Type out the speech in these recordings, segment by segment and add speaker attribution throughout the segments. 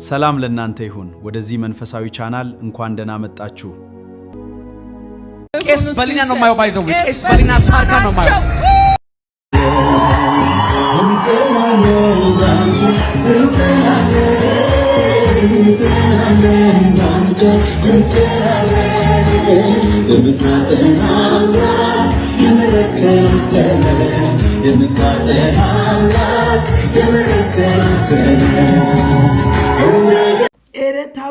Speaker 1: ሰላም ለእናንተ ይሁን። ወደዚህ መንፈሳዊ ቻናል እንኳን ደህና መጣችሁ።
Speaker 2: ቄስ በሊና ነው ማየው ባይዘው ቄስ በሊና ሳርካ ነው ማየው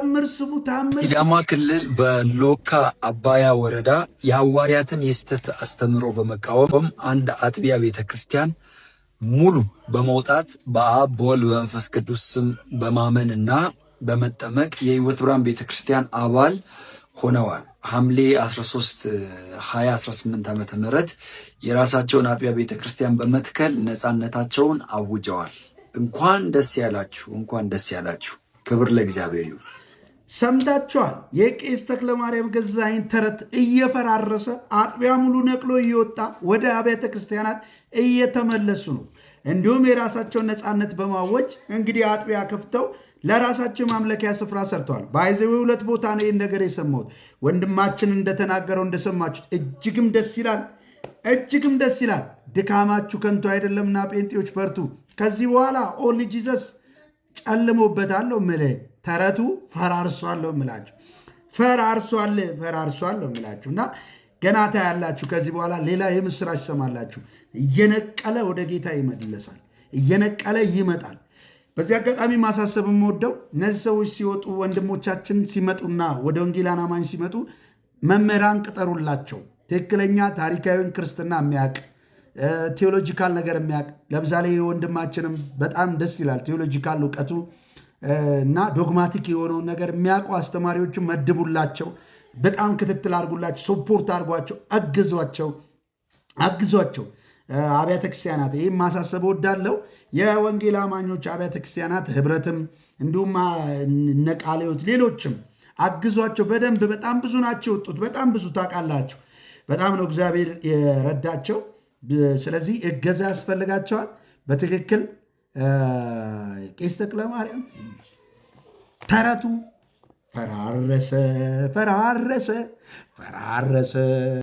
Speaker 3: ታምር ስሙ ታምር
Speaker 4: ሲዳማ ክልል በሎካ አባያ ወረዳ የሐዋርያትን የስተት አስተምሮ በመቃወም አንድ አጥቢያ ቤተክርስቲያን ሙሉ በመውጣት በአብ በወልድ በመንፈስ ቅዱስ ስም በማመንና በመጠመቅ የሕይወት ብርሃን ቤተክርስቲያን አባል ሆነዋል። ሐምሌ 13 2018 ዓመተ ምህረት የራሳቸውን አጥቢያ ቤተክርስቲያን በመትከል ነፃነታቸውን አውጀዋል። እንኳን ደስ ያላችሁ፣ እንኳን ደስ ያላችሁ። ክብር ለእግዚአብሔር ይሁን።
Speaker 3: ሰምታችኋል። የቄስ ተክለማርያም ገዛኸኝ ተረት እየፈራረሰ አጥቢያ ሙሉ ነቅሎ እየወጣ ወደ አብያተ ክርስቲያናት እየተመለሱ ነው። እንዲሁም የራሳቸውን ነፃነት በማወጅ እንግዲህ አጥቢያ ከፍተው ለራሳቸው ማምለኪያ ስፍራ ሰርተዋል። ባይዘዌ ሁለት ቦታ ነው ይህን ነገር የሰማሁት። ወንድማችን እንደተናገረው እንደሰማችሁት እጅግም ደስ ይላል፣ እጅግም ደስ ይላል። ድካማችሁ ከንቱ አይደለምና ጴንጤዎች በርቱ። ከዚህ በኋላ ኦንሊ ጂሰስ ጨልሞበታለሁ ምልህ ተረቱ ፈራርሷለሁ ምላችሁ ፈራርሷለሁ ምላችሁ እና ገና ታያላችሁ። ከዚህ በኋላ ሌላ የምስራች ሰማላችሁ። እየነቀለ ወደ ጌታ ይመለሳል፣ እየነቀለ ይመጣል። በዚህ አጋጣሚ ማሳሰብ የምወደው እነዚህ ሰዎች ሲወጡ፣ ወንድሞቻችን ሲመጡና ወደ ወንጌላን አማኝ ሲመጡ መምህራን ቅጠሩላቸው። ትክክለኛ ታሪካዊን ክርስትና የሚያውቅ ቴዎሎጂካል ነገር የሚያውቅ ለምሳሌ ወንድማችንም በጣም ደስ ይላል። ቴዎሎጂካል እውቀቱ እና ዶግማቲክ የሆነውን ነገር የሚያውቁ አስተማሪዎችን መድቡላቸው። በጣም ክትትል አድርጉላቸው፣ ሶፖርት አድርጓቸው፣ አግዟቸው። አብያተ ክርስቲያናት ይህም ማሳሰብ ወዳለው የወንጌል አማኞች አብያተ ክርስቲያናት ህብረትም እንዲሁም ነቃሌዎት ሌሎችም አግዟቸው በደንብ። በጣም ብዙ ናቸው የወጡት፣ በጣም ብዙ ታውቃላችሁ። በጣም ነው እግዚአብሔር የረዳቸው። ስለዚህ እገዛ ያስፈልጋቸዋል በትክክል። ቄስ ተክለማርያም ተረቱ ፈራረሰ።